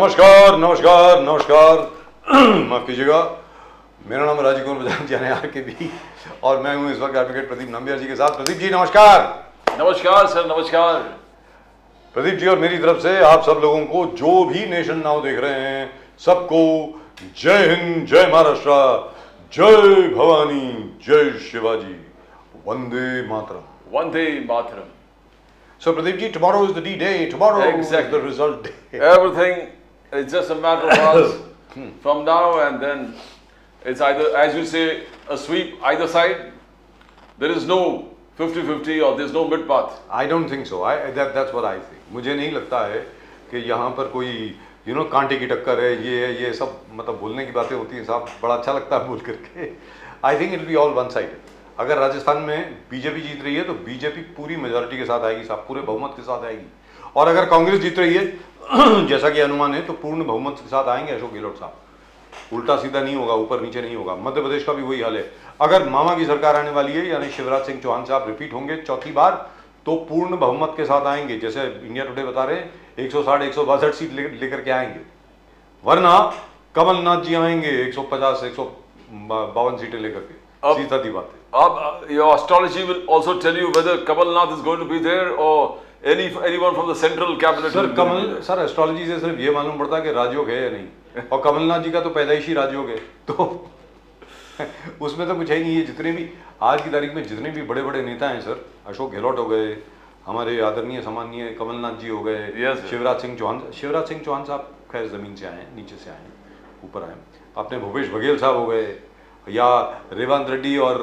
नमस्कार नमस्कार नमस्कार माफ कीजिएगा, मेरा नाम राजीव कुमार बजाज यानी RKB और मैं हूं इस वक्त एडवोकेट प्रदीप नंबियार जी के साथ। प्रदीप जी नमस्कार। नमस्कार सर, नमस्कार। प्रदीप जी और मेरी तरफ से आप सब लोगों को जो भी नेशन नाउ देख रहे हैं सबको जय हिंद, जय महाराष्ट्र, जय भवानी, जय Shivaji, Vande Mataram. Vande Mataram. So Pradeep ji, tomorrow is the D-Day, tomorrow Exactly. is the result day. Everything is just a matter of hours from now, and then it's either, as you say, a sweep either side. There is no 50-50 or there's no mid path. I don't think so. That's what I think. मुझे नहीं लगता है कि यहाँ पर कोई कांटे की टक्कर है, ये सब मतलब बोलने की बातें होती हैं साहब, बड़ा अच्छा लगता है बोल करके। I think it will be all one sided. अगर राजस्थान में बीजेपी जीत रही है तो बीजेपी पूरी मेजॉरिटी के साथ आएगी साहब, पूरे बहुमत के साथ आएगी। और अगर कांग्रेस जीत रही है जैसा कि अनुमान है तो पूर्ण बहुमत के साथ आएंगे अशोक गहलोत साहब। उल्टा सीधा नहीं होगा, ऊपर नीचे नहीं होगा। मध्य प्रदेश का भी वही हाल है। अगर मामा की सरकार आने वाली है यानी शिवराज सिंह चौहान साहब रिपीट होंगे चौथी बार तो पूर्ण बहुमत के साथ आएंगे। जैसे इंडिया टुडे बता रहे हैं 160-162 सीट लेकर के आएंगे, वरना कमलनाथ जी आएंगे 150-152 सीटें लेकर के। सीधी बात है। अब your astrology will also tell you whether Kamal Nath is going to be there or anyone from the central cabinet. Sir astrology से सिर्फ ये मालूम पड़ता है कि राजयोग है या नहीं, और कमलनाथ जी का तो पैदाइशी राजयोग है, तो उसमें तो कुछ है नहीं। ये जितने भी आज की तारीख में जितने भी बड़े बड़े नेता हैं सर, अशोक गहलोत हो गए, हमारे आदरणीय सम्माननीय कमलनाथ जी हो गए, शिवराज सिंह चौहान साहब खैर जमीन से आए, नीचे से आए, ऊपर आए, अपने भूपेश बघेल साहब हो गए, या रेवंत रेड्डी और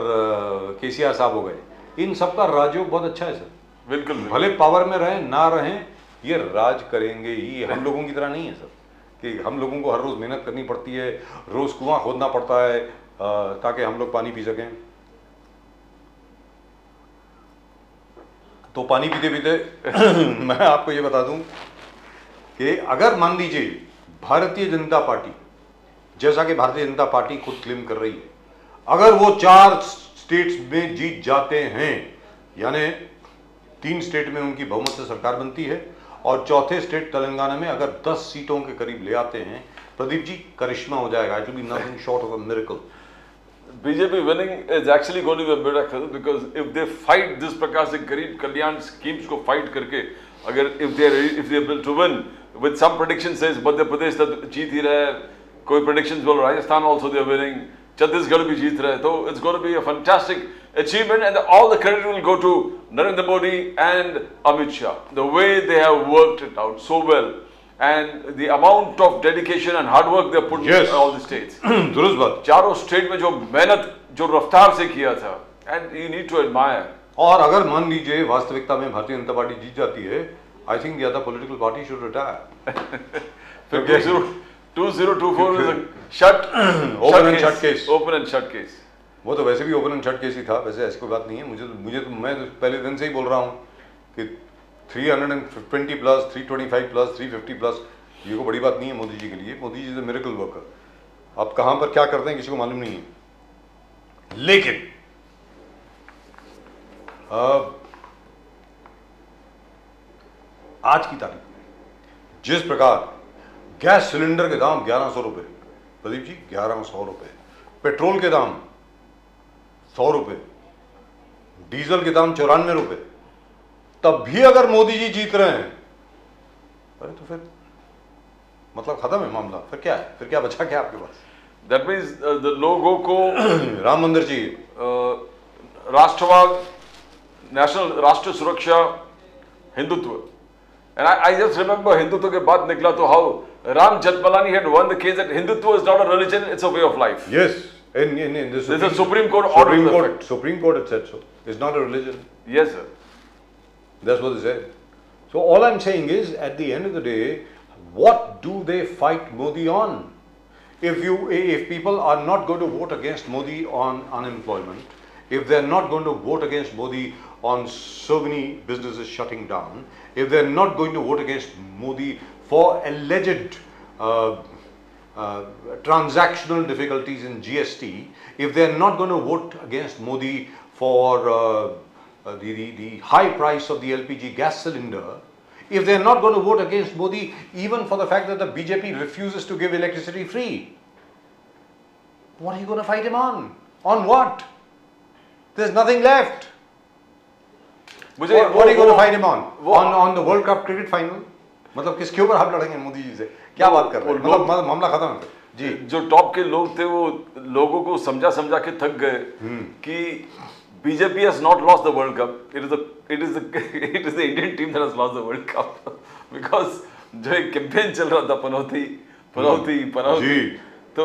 KCR साहब हो गए। इन सबका राजयोग बहुत अच्छा है सर। बिल्कुल। भले पावर में रहें ना रहें, ये राज करेंगे ही। हम लोगों की तरह नहीं है सर कि हम लोगों को हर रोज मेहनत करनी पड़ती है, रोज कुआं खोदना पड़ता है ताकि हम लोग पानी पी सकें। तो पानी पीते पीते मैं आपको ये बता दूं कि अगर मान लीजिए भारतीय जनता पार्टी, जैसा कि भारतीय जनता पार्टी खुद क्लेम कर रही है, अगर वो 4 स्टेट्स में जीत जाते हैं यानी 3 स्टेट में उनकी बहुमत से सरकार बनती है और चौथे स्टेट तेलंगाना में अगर 10 सीटों के करीब ले आते हैं, प्रदीप जी करिश्मा हो जाएगा। It will be nothing short of a miracle. BJP winning is actually going to be a miracle because if they fight this Prakash Singh Garib Kalyan schemes को fight करके, अगर if they are able to win with some prediction says Madhya Pradesh तो जीत ही रहा है, कोई predictions बोल Rajasthan also they are winning, Chhattisgarh भी जीत रहा है, तो it's going to be a fantastic achievement and all the credit will go to Narendra Modi and Amit Shah. The way they have worked it out so well and the amount of dedication and hard work they have put in all the states. दुरुस्त बात। चारों state में जो मेहनत जो रफ्तार से किया था, and you need to admire. और अगर मान लीजिए वास्तविकता में भारतीय जनता पार्टी जीत जाती है, I think the other political party should retire. फिर 2024 is a shut case. Open and shut case. वो तो वैसे भी ओपन एंड शट केस ही था, वैसे ऐसी कोई बात नहीं है। मुझे तो मैं तो पहले दिन से ही बोल रहा हूँ कि 320 प्लस, 325 प्लस, 350 प्लस ये कोई बड़ी बात नहीं है मोदी जी के लिए। Modi ji is a miracle worker. अब कहाँ पर क्या करते हैं किसी को मालूम नहीं है। लेकिन आज की तारीख में जिस प्रकार गैस सिलेंडर के दाम 1100 रुपए, प्रदीप जी 1100 रुपए, पेट्रोल के दाम 100 रुपए, डीजल के दाम 94 रुपए, तब भी अगर मोदी जी जीत रहे हैं, अरे तो फिर मतलब खत्म है मामला। फिर क्या है, फिर क्या बचा क्या आपके पास? That means the लोगों को राम मंदिर चाहिए, राष्ट्रवाद, नेशनल राष्ट्र सुरक्षा, Hindutva. And I just remember Hindutva के बाद निकला तो how Ram Jethmalani had won the case that Hindutva is not a religion, it's a way of life. Yes, in this there's a Supreme Court order. Supreme Court had said so. It's not a religion. Yes, sir. That's what they said. So all I'm saying is, at the end of the day, what do they fight Modi on? If people are not going to vote against Modi on unemployment, if they're not going to vote against Modi on so many businesses shutting down, if they're not going to vote against Modi for alleged transactional difficulties in GST, if they're not going to vote against Modi for the high price of the LPG gas cylinder, if they're not going to vote against Modi, even for the fact that the BJP refuses to give electricity free, what are you going to fight him on? On what? There's nothing left. मुझे What are you going to fight him on? On the World Cup cricket final? मतलब किसके ऊपर आप लड़ेंगे मोदी जी से? क्या बात कर रहे हैं? मतलब मामला खत्म है जी। जो टॉप के लोग थे वो लोगों को समझा समझा के थक गए कि BJP has not lost the world cup, it is the Indian team that has lost the world cup, because जो एक कैंपेन चल रहा था पनौती, तो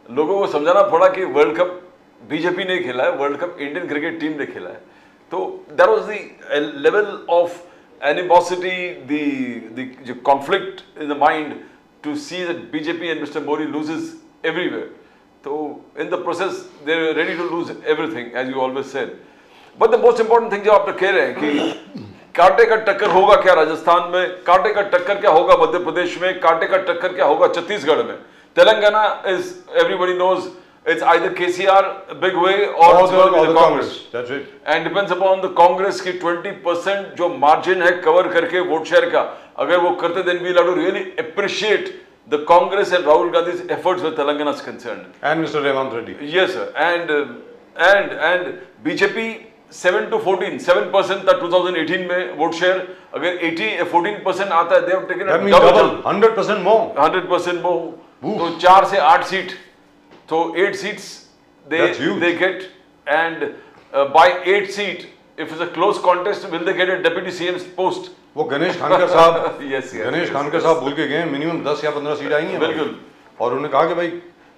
लोगों को समझाना पड़ा कि वर्ल्ड कप बीजेपी ने खेला है, world cup Indian cricket team ने खेला है। तो that was the level of animosity, the conflict in the mind to see that BJP and Mr. Modi loses everywhere. So in the process, they're ready to lose everything, as you always said. But the most important thing जो आप कह रहे हैं कि कांटे का टक्कर होगा क्या राजस्थान में, कांटे का टक्कर क्या होगा मध्य प्रदेश में, कांटे का टक्कर क्या होगा छत्तीसगढ़ में, Telangana is everybody knows it's either KCR big way or it's going to be the Congress. That's it. And depends upon the Congress की 20% जो margin है cover करके vote share का, अगर वो करते then we have to really appreciate the Congress and Rahul Gandhi's efforts where Telangana is concerned. And Mr. Revanth Reddy. Yes sir. And BJP 7 to 14, 7% था 2018 में vote share, अगर 14% आता है they have taken That a means double, 100% more. 100% more. तो 4 से 8 seat, so 8 seats they get, and by 8 seat, if it's a close contest, will they get a deputy CM's post? वो गणेश खानकर साहब yes. Ganesh खानकर साहब बोल के गए मिनिमम 10 या 15 seat आएंगी बिल्कुल। और उन्होंने कहा कि भाई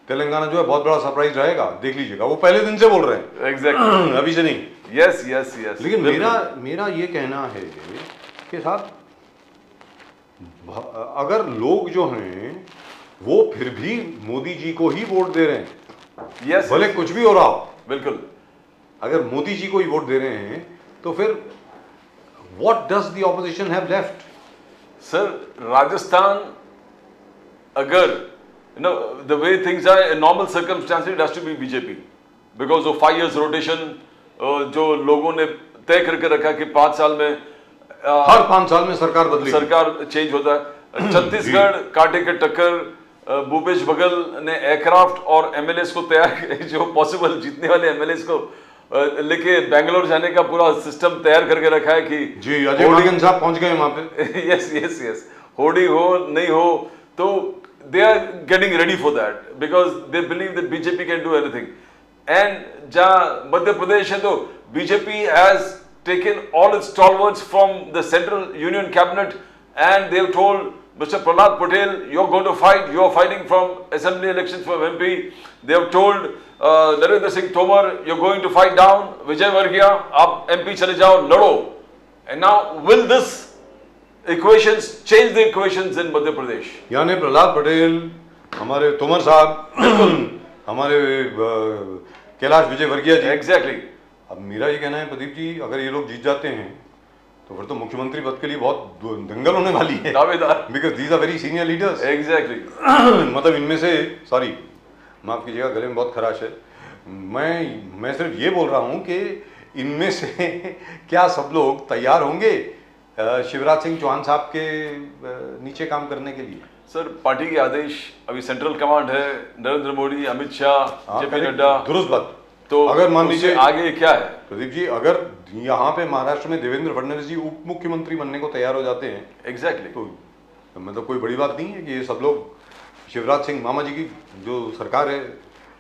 तेलंगाना जो है बहुत बड़ा सरप्राइज रहेगा, देख लीजिएगा। वो पहले दिन से बोल रहे हैं Exactly. अभी से नहीं। yes. लेकिन मेरा ये कहना है कि साहब अगर लोग जो हैं वो फिर भी मोदी जी को ही वोट दे रहे हैं, yes. भले कुछ भी हो रहा हो, बिल्कुल। अगर मोदी जी को ही वोट दे रहे हैं तो फिर what does the opposition have left? Sir, Rajasthan, agar the way things are in normal circumstances, it has to be BJP because of 5 years rotation, जो लोगों ने तय करके रखा कि 5 साल में हर 5 साल में सरकार बदली, सरकार चेंज होता है। छत्तीसगढ़ कांटे के टक्कर, भूपेश बघेल ने एयरक्राफ्ट और एमएलएस को तैयार जो पॉसिबल जीतने वाले एमएलएस को लेके बेंगलोर जाने का पूरा सिस्टम तैयार करके रखा है कि जी अजय माकन साहब पहुंच गए वहां पे। यस होड़ी हो नहीं हो तो they are getting ready for that because they believe that BJP can do anything. And जहां मध्य प्रदेश है तो BJP has taken all its stalwarts from the central union cabinet and they have told Mr. Prahlad Patel, you're going to fight. You're fighting from assembly elections from MP. They have told Narendra Singh Tomar, you're going to fight down. Vijay Vargiya, आप MP चले जाओ, लड़ो. And now, will this equations change the equations in Madhya Pradesh? यानी प्रहलाद पटेल, हमारे तोमर साहब, हमारे कैलाश विजय वर्गीय जी। Exactly. अब मेरा ये कहना है प्रदीप जी, अगर ये लोग जीत जाते हैं तो फिर तो मुख्यमंत्री पद के लिए बहुत दंगल होने वाली है, दावेदार, because these are very senior leaders. Exactly. मतलब इनमें से सॉरी माफ कीजिएगा गले में बहुत खराश है, मैं सिर्फ ये बोल रहा हूँ कि इनमें से क्या सब लोग तैयार होंगे शिवराज सिंह चौहान साहब के नीचे काम करने के लिए? सर पार्टी के आदेश, अभी सेंट्रल कमांड है, नरेंद्र मोदी, अमित शाह, जेपी नड्डा, दुरुस्त बात। तो अगर मान लीजिए आगे क्या है प्रदीप जी, अगर यहाँ पे महाराष्ट्र में देवेंद्र फडणवीस जी उप मुख्यमंत्री बनने को तैयार हो जाते हैं, एग्जैक्टली, तो मतलब कोई बड़ी बात नहीं है कि ये सब लोग शिवराज सिंह मामा जी की जो सरकार है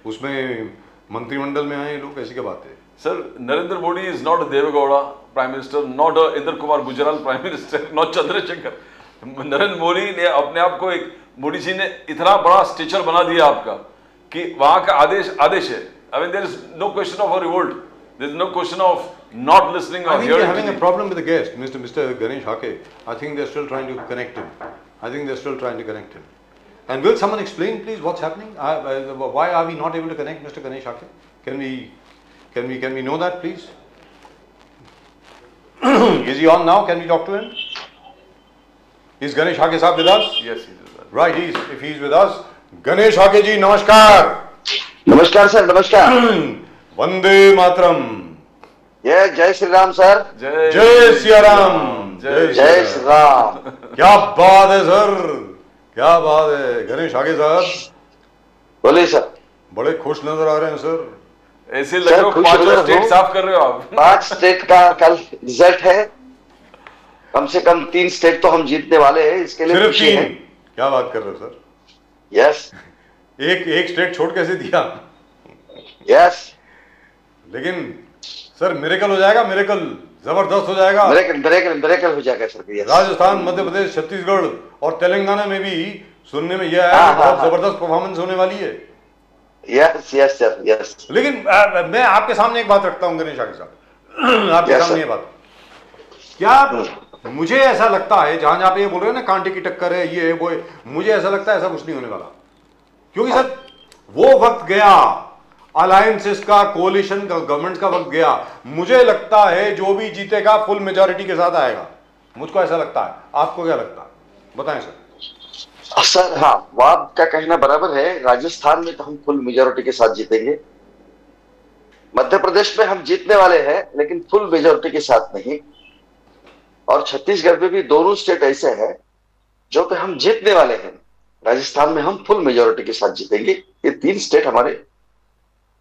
उसमें मंत्रिमंडल में आए लोग, ऐसी क्या बात है? Sir Narendra Modi is not a Deve Gowda prime minister, not a Inder Kumar Gujral prime minister, not Chandrashekhar. Narendra Modi ने अपने आप को एक, मोदी जी ने इतना बड़ा स्टेचर बना दिया आपका कि वहां का आदेश है। I mean, there is no question of a revolt. There is no question of not listening or I think hearing. they're having a problem with the guest, Mr. Ganesh Hake. I think they're still trying to connect him. And will someone explain, please, what's happening? Why are we not able to connect Mr. Ganesh Hake? Can we know that, please? Is he on now? Can we talk to him? Is Ganesh Hake Sahab with us? Yes, he is with us. Right, if he is with us, Ganesh Hake ji, namaskar. नमस्कार sir, नमस्कार। वंदे मातरम। ये जय Shri Ram sir. जय सिया राम, जय श्री राम। क्या बात है sir, क्या बात है। गणेश आगे साहब, बोलिए सर। बड़े खुश नजर आ रहे हैं सर। ऐसे लग रहा है खुश पांचों नजर स्टेट हो। साफ कर रहे हो आप। 5 स्टेट का कल रिजल्ट है, कम से कम 3 स्टेट तो हम जीतने वाले हैं, इसके लिए सिर्फ खुशी 3? है। क्या बात कर रहे हो सर। यस एक स्टेट छोड़ कैसे दिया। यस। लेकिन सर मिरेकल हो जाएगा, मिरेकल जबरदस्त हो जाएगा। मेरेकल हो जाएगा सर। यस। राजस्थान, मध्य प्रदेश, छत्तीसगढ़ और तेलंगाना में भी सुनने में यह आया हाँ, कि बहुत हाँ। जबरदस्त परफॉर्मेंस होने वाली है। Yes yes sir yes. लेकिन मैं आपके सामने एक बात रखता हूं गणेश आगे साहब, आपके Yes, सामने sir. ये बात, क्या मुझे ऐसा लगता है, जहां जहां पे ये बोल रहे हैं ना कांटे की टक्कर है, ये है वो है, मुझे ऐसा लगता है ऐसा कुछ नहीं होने वाला। क्योंकि सर वो वक्त गया, अलायंसेस का, कोलिशन का, गवर्नमेंट का वक्त गया। मुझे लगता है जो भी जीतेगा फुल मेजॉरिटी के साथ आएगा, मुझको ऐसा लगता है। आपको क्या लगता है, बताएं सर। सर हाँ, वो आपका कहना बराबर है। राजस्थान में तो हम फुल मेजोरिटी के साथ जीतेंगे, मध्य प्रदेश में हम जीतने वाले हैं लेकिन फुल मेजोरिटी के साथ नहीं, और छत्तीसगढ़ में भी दोनों स्टेट ऐसे हैं जो कि हम जीतने वाले हैं। राजस्थान में हम फुल मेजोरिटी के साथ जीतेंगे। ये 3 स्टेट हमारे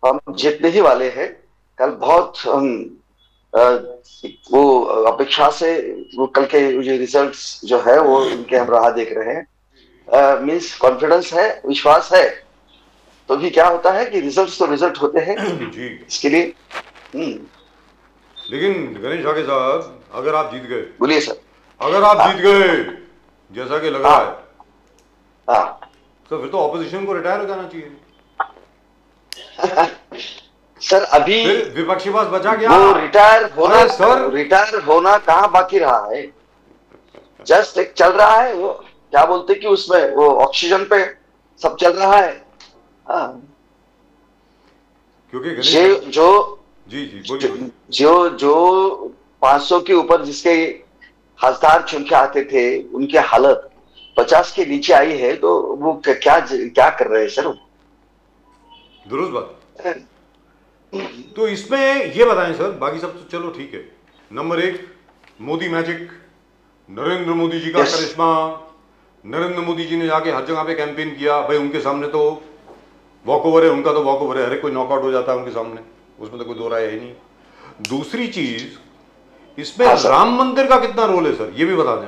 हम जीतने ही वाले हैं। कल बहुत हम वो अपेक्षा से वो कल के जो रिजल्ट्स जो है वो इनके हम राह देख रहे हैं। मीन्स कॉन्फिडेंस है, विश्वास है। तो भी क्या होता है कि रिजल्ट्स तो रिजल्ट होते हैं जी। इसके लिए। लेकिन गणेश आगे साहब, अगर आप जीत गए, बोलिए सर। अगर आप जीत गए जैसा कि लग रहा है, हाँ तो फिर तो ऑपोजिशन को रिटायर हो जाना चाहिए। सर अभी फिर विपक्षी पास बचा क्या। वो रिटायर होना, अरे सर, रिटायर होना कहाँ बाकी रहा है। जस्ट एक चल रहा है, वो क्या बोलते कि उसमें वो ऑक्सीजन पे सब चल रहा है। हाँ। क्योंकि गणेश जो जी बोलिए। जो 500 के ऊपर जिसके हज़ार चुन के आते थे, उनकी हालत 50 के नीचे आई है, तो वो क्या कर रहे हैं सर। दुरुस्त बात। तो इसमें ये बताएं सर, बाकी सब तो चलो ठीक है। नंबर 1 मोदी मैजिक, नरेंद्र मोदी जी का Yes. करिश्मा। नरेंद्र मोदी जी ने जाके हर जगह पे कैंपेन किया। भाई उनके सामने तो वॉकओवर है, उनका तो वॉकओवर है, हर एक कोई नॉकआउट हो जाता है उनके सामने, उसमें तो कोई दो राय है ही नहीं। दूसरी चीज, इसमें हाँ, सर। राम मंदिर का कितना रोल है सर, ये भी बता दें।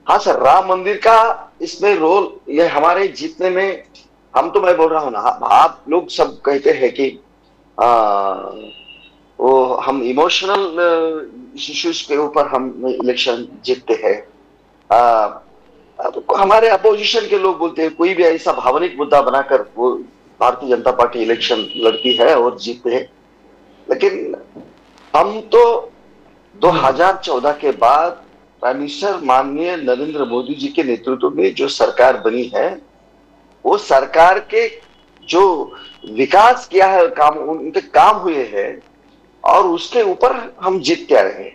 हाँ सर, राम मंदिर का इसमें रोल, ये हमारे जीतने में, हम तो मैं बोल रहा हूँ ना, आप लोग सब कहते हैं कि वो हम इमोशनल इश्यूज के ऊपर हम इलेक्शन जीतते हैं। हमारे अपोजिशन के लोग बोलते हैं कोई भी ऐसा भावनिक मुद्दा बनाकर वो भारतीय जनता पार्टी इलेक्शन लड़ती है और जीतते हैं। लेकिन हम तो 2014 के बाद प्राइम मिनिस्टर माननीय नरेंद्र मोदी जी के नेतृत्व में जो सरकार बनी है, वो सरकार के जो विकास किया है, काम उनके काम हुए हैं, और उसके ऊपर हम जीत के आ रहे हैं।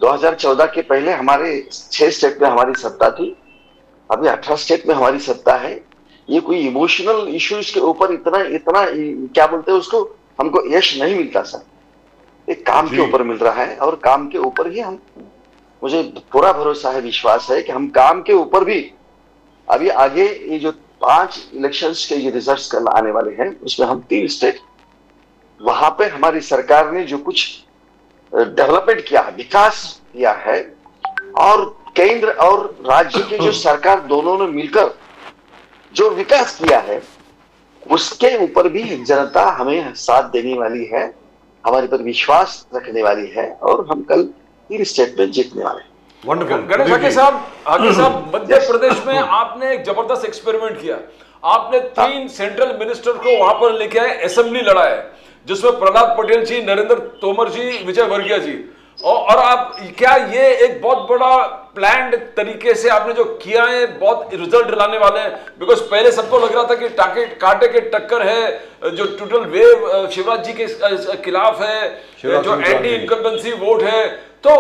2014 के पहले हमारे 6 स्टेट में हमारी सत्ता थी, अभी 18 स्टेट में हमारी सत्ता है। ये कोई इमोशनल इश्यूज के ऊपर इतना क्या बोलते हैं उसको, हमको यश नहीं मिलता सर। एक काम के ऊपर मिल रहा है, और काम के ऊपर ही हम, मुझे पूरा भरोसा है, विश्वास है कि हम काम के ऊपर भी अभी आगे ये जो 5 इलेक्शंस के ये रिजल्ट्स कल आने वाले हैं, उसमें हम 3 स्टेट, वहां पे हमारी सरकार ने जो कुछ डेवलपमेंट किया है, विकास किया है, और केंद्र और राज्य के जो सरकार दोनों ने मिलकर जो विकास किया है, उसके ऊपर भी जनता हमें साथ देने वाली है, हमारे पर विश्वास रखने वाली है, और हम कल 3 स्टेट में जीतने वाले हैं। गणेश आगे साहब, मध्य प्रदेश में आपने एक जबरदस्त एक्सपेरिमेंट किया। आपने 3 सेंट्रल मिनिस्टर को वहां पर लेके आए, असेंबली लड़ा है, जिसमें प्रहलाद पटेल जी, नरेंद्र तोमर जी, विजय वर्गीय जी, और आप, क्या ये एक बहुत बड़ा प्लान्ड तरीके से आपने जो किया है, बहुत रिजल्ट लाने वाले हैं? बिकॉज पहले सबको लग रहा था कि कांटे के टक्कर है, जो टोटल वेव शिवराज जी के खिलाफ है, जो एंटी इनकम्बेंसी वोट है। तो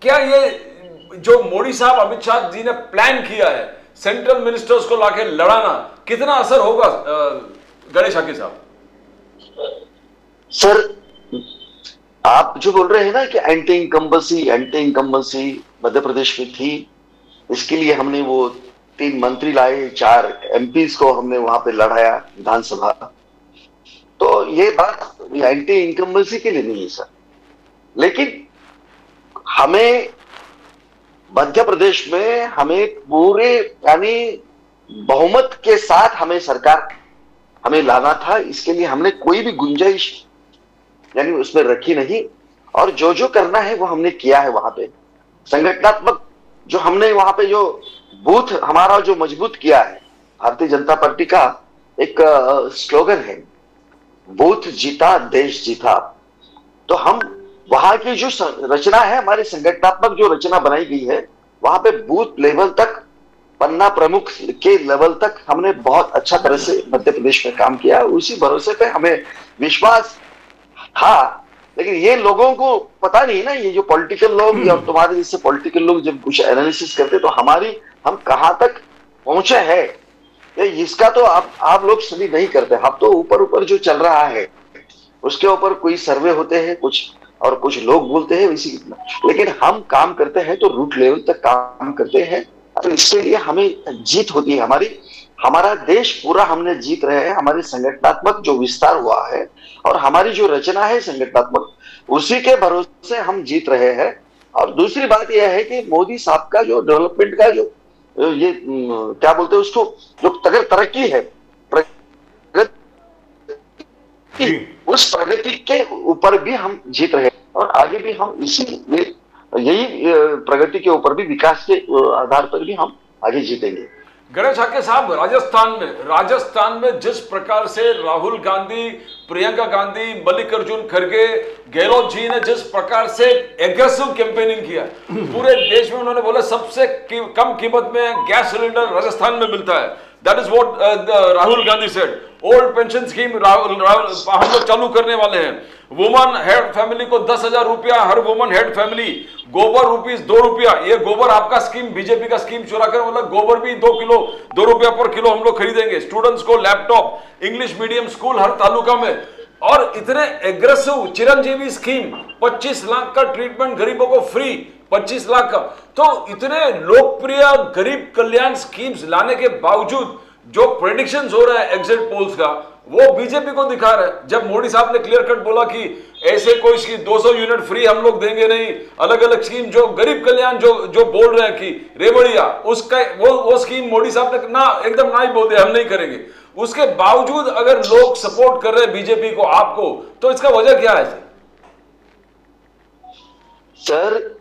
क्या ये जो मोदी साहब, अमित शाह जी ने प्लान किया है सेंट्रल मिनिस्टर्स को लाके लड़ाना, कितना असर होगा गणेश आगे साहब? सर, आप जो बोल रहे हैं ना कि एंटी इनकम्बेंसी मध्य प्रदेश में थी, इसके लिए हमने वो 3 मंत्री लाए, 4 एमपीज को हमने वहां पे लड़ाया विधानसभा। तो ये बात एंटी इनकम्बेंसी के लिए नहीं है सर, लेकिन हमें मध्य प्रदेश में हमें पूरे यानी बहुमत के साथ हमें सरकार हमें लाना था। इसके लिए हमने कोई भी गुंजाइश यानी उसमें रखी नहीं, और जो जो करना है वो हमने किया है। वहां पे संगठनात्मक जो हमने वहां पे जो बूथ हमारा जो मजबूत किया है, भारतीय जनता पार्टी का एक स्लोगन है, बूथ जीता देश जीता। तो हम वहां की जो रचना है, हमारी संगठनात्मक जो रचना बनाई गई है, वहां पे बूथ लेवल तक, पन्ना प्रमुख के लेवल तक हमने बहुत अच्छा तरह से मध्य प्रदेश में काम किया। उसी भरोसे पे हमें विश्वास था। लेकिन ये लोगों को पता नहीं ना, ये जो पॉलिटिकल लोग या तुम्हारे जैसे पॉलिटिकल लोग जब कुछ एनालिसिस करते तो हम कहां तक पहुंचे हैं, इसका तो आप लोग स्टडी नहीं करते। आप तो ऊपर ऊपर जो चल रहा है उसके ऊपर कोई सर्वे होते हैं कुछ, और कुछ लोग बोलते हैं इसी, लेकिन हम काम करते हैं तो रूट लेवल तक काम करते हैं। तो इसके लिए हमें जीत होती है हमारा देश पूरा हमने जीत रहे हैं। हमारी संगठनात्मक जो विस्तार हुआ है और हमारी जो रचना है संगठनात्मक, उसी के भरोसे हम जीत रहे हैं। और दूसरी बात यह है कि मोदी साहब का जो डेवलपमेंट का जो ये क्या बोलते हैं उसको, जो तरक्की है, उस प्रगति के ऊपर भी हम जीत रहे हैं, और आगे भी हम यही प्रगति के ऊपर भी, विकास के आधार पर भी हम आगे जीतेंगे। गणेश हाके साहब, राजस्थान में जिस प्रकार से राहुल गांधी, प्रियंका गांधी, मल्लिकार्जुन खड़गे, गहलोत जी ने जिस प्रकार से एग्रेसिव कैंपेनिंग किया, पूरे देश में उन्होंने बोला सबसे कम कीमत में गैस सिलेंडर राजस्थान में मिलता है। That is what Rahul Gandhi said. Old pension scheme हम लोग चालू करने वाले हैं। वुमन हेड फैमिली को 10,000 रुपया हर वुमन हेड फैमिली। गोबर ₹2 रुपया। ये गोबर आपका स्कीम, बीजेपी का स्कीम चुरा कर, मतलब गोबर भी 2 रुपया पर किलो हम लोग खरीदेंगे। स्टूडेंट्स को लैपटॉप, इंग्लिश मीडियम स्कूल हर तालुका में, और इतने एग्रेसिव चिरंजीवी स्कीम, 25 लाख का ट्रीटमेंट गरीबों को फ्री, 25 लाख का। तो इतने लोकप्रिय गरीब कल्याण स्कीम्स लाने के बावजूद जो प्रेडिक्शंस हो रहा है एग्जिट पोल्स का, वो बीजेपी को दिखा रहा है। जब मोदी साहब ने क्लियर कट बोला कि ऐसे कोई इसकी 200 यूनिट फ्री हम लोग देंगे नहीं, अलग अलग स्कीम जो गरीब कल्याण जो बोल रहे हैं कि रेवड़िया, उसका वो स्कीम मोदी साहब ने ना एकदम ना ही बोल दिया, हम नहीं करेंगे। उसके बावजूद अगर लोग सपोर्ट कर रहे हैं बीजेपी को, आपको, तो इसका वजह क्या है सर?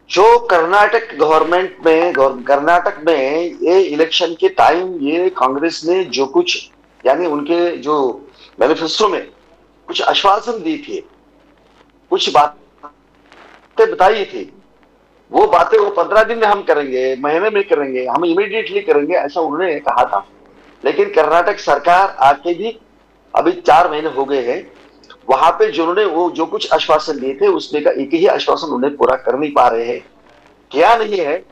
जो कर्नाटक गवर्नमेंट में, कर्नाटक में ये इलेक्शन के टाइम ये कांग्रेस ने जो कुछ यानी उनके जो मैनिफेस्टो में कुछ आश्वासन दी थी, कुछ बातें बताई थी, वो बातें वो 15 दिन में हम करेंगे, महीने में करेंगे, हम इमीडिएटली करेंगे, ऐसा उन्होंने कहा था। लेकिन कर्नाटक सरकार आके भी अभी 4 महीने हो गए हैं, वहां पे जिन्होंने वो जो कुछ आश्वासन दिए थे उसमें का एक ही आश्वासन उन्हें पूरा कर नहीं पा रहे हैं, क्या नहीं है।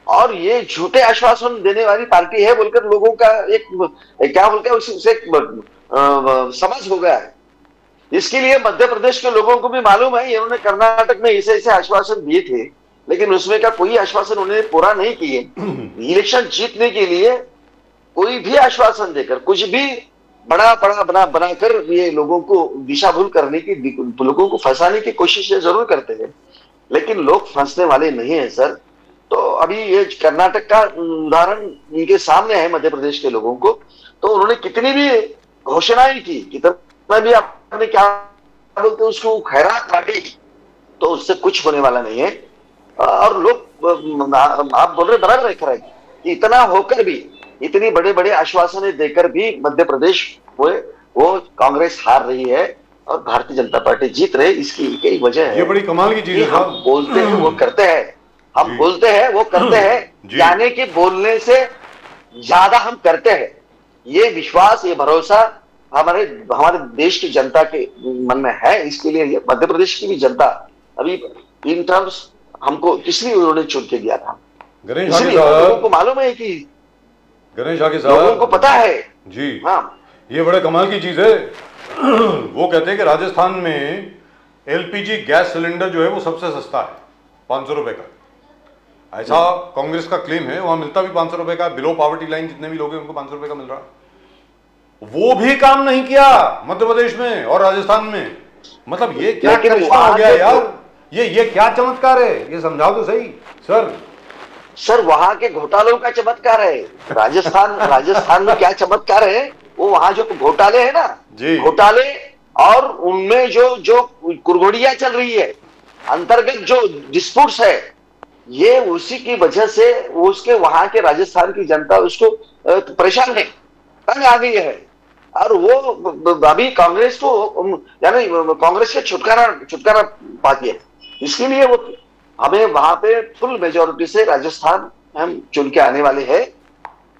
और ये झूठे आश्वासन देने वाली पार्टी है बोलकर लोगों का एक क्या बोलते हैं उससे समझ हो गया है। इसके लिए मध्य प्रदेश के लोगों को भी मालूम है, इन्होंने कर्नाटक में ऐसे आश्वासन दिए थे, लेकिन उसमें का कोई आश्वासन उन्होंने पूरा नहीं किए। इलेक्शन जीतने के लिए कोई भी आश्वासन देकर, कुछ भी बनाकर ये लोगों को दिशा भूल करने की, लोगों को फंसाने की कोशिश जरूर करते हैं, लेकिन लोग फंसने वाले नहीं है सर। तो अभी ये कर्नाटक का उदाहरण इनके सामने है मध्य प्रदेश के लोगों को। तो उन्होंने कितनी भी घोषणाएं की, कितना भी आपने क्या बोलते उसको खैरात बांटी, तो उससे कुछ होने वाला नहीं है। और लोग आप बोल रहे बराबर है कि इतना होकर भी, इतनी बड़े बड़े आश्वासन देकर भी मध्य प्रदेश वो कांग्रेस हार रही है और भारतीय जनता पार्टी जीत रही। इसकी एक वजह है, ये बड़ी कमाल की चीज है। हम बोलते हैं वो करते हैं, हम बोलते हैं वो करते हैं, यानी कि बोलने से ज्यादा हम करते हैं। ये विश्वास, ये भरोसा हमारे देश की जनता के मन में है। इसके लिए ये मध्य प्रदेश की भी जनता अभी इन टर्म्स हमको इसलिए उन्होंने चुन के दिया था। गणेश हाके लोगों को मालूम है कि गणेश हाके साहब, लोगों को पता है जी, हाँ, ये बड़ा कमाल की चीज है वो कहते हैं कि राजस्थान में एलपीजी गैस सिलेंडर जो है वो सबसे सस्ता है, 500 रुपए का। ऐसा कांग्रेस का क्लेम है। वहां मिलता भी 500 रुपए का, बिलो पॉवर्टी लाइन जितने भी लोग हैं उनको 500 रुपए का मिल रहा है। वो भी काम नहीं किया मध्य प्रदेश में और राजस्थान में। मतलब ये क्या करिश्मा हो गया यार, ये क्या चमत्कार है, ये समझाओ तो सही सर। सर वहां के घोटालों का चमत्कार है। राजस्थान में क्या चमत्कार है, वो वहां जो घोटाले है ना जी, घोटाले, और उनमें जो कुरघोड़ियां चल रही है, अंतर्गत जो डिस्प्यूट्स है, ये उसी की वजह से उसके वहां के राजस्थान की जनता उसको परेशान है, तंग आ गई है। और वो अभी कांग्रेस को, यानी कांग्रेस से छुटकारा पाती है। इसके लिए वो हमें वहां पे फुल मेजोरिटी से राजस्थान हम चुन के आने वाले हैं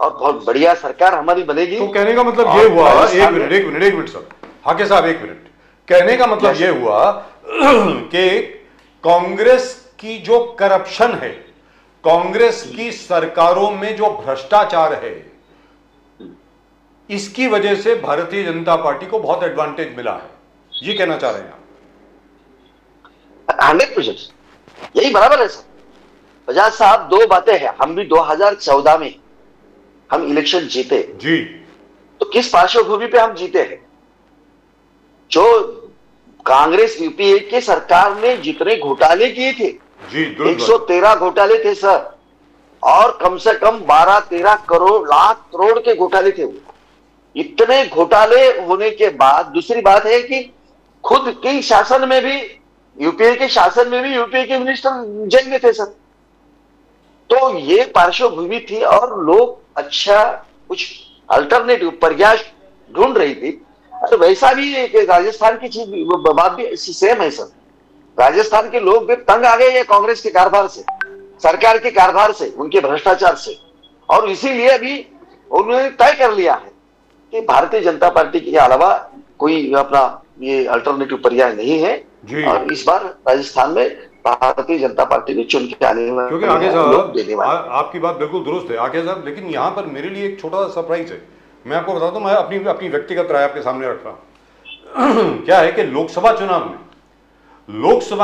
और बहुत बढ़िया सरकार हमारी बनेगी। तो कहने का मतलब ये हुआ, एक मिनट सर, हाके साहब एक मिनट। कहने का मतलब ये हुआ कि कांग्रेस की जो करप्शन है, कांग्रेस की सरकारों में जो भ्रष्टाचार है, इसकी वजह से भारतीय जनता पार्टी को बहुत एडवांटेज मिला है, ये कहना चाह रहे हैं आप? 100% यही बराबर है सर। बजाज साहब, दो बातें हैं। हम भी 2014 में हम इलेक्शन जीते जी, तो किस पार्श्वभूमि पे हम जीते हैं? जो कांग्रेस यूपीए की सरकार ने जितने घोटाले किए थे जी, 113 घोटाले थे सर, और कम से कम 12-13 करोड़ लाख करोड़ के घोटाले थे। वो इतने घोटाले होने के बाद दूसरी बात है कि खुद के शासन में भी, यूपीए के शासन में भी यूपीए के मिनिस्टर जेल में थे सर। तो ये पार्श्वभूमि थी और लोग अच्छा कुछ अल्टरनेटिव प्रयास ढूंढ रही थी। और वैसा भी राजस्थान की चीज बात भी सेम है सर। राजस्थान के लोग भी तंग आ गए हैं कांग्रेस के कारभार से, सरकार के कारभार से, उनके भ्रष्टाचार से। और इसीलिए अभी उन्होंने तय कर लिया है कि भारतीय जनता पार्टी के अलावा कोई अपना ये अल्टरनेटिव पर्याय नहीं है। और इस बार राजस्थान में भारतीय जनता पार्टी ने चुन के आने वाले, क्योंकि आगे साहब आपकी बात बिल्कुल दुरुस्त है आगे साहब, लेकिन यहाँ पर मेरे लिए एक छोटा सा सरप्राइज है। मैं आपको बताता हूँ, मैं अपनी व्यक्तिगत राय आपके सामने रख रहा हूँ। क्या है कि लोकसभा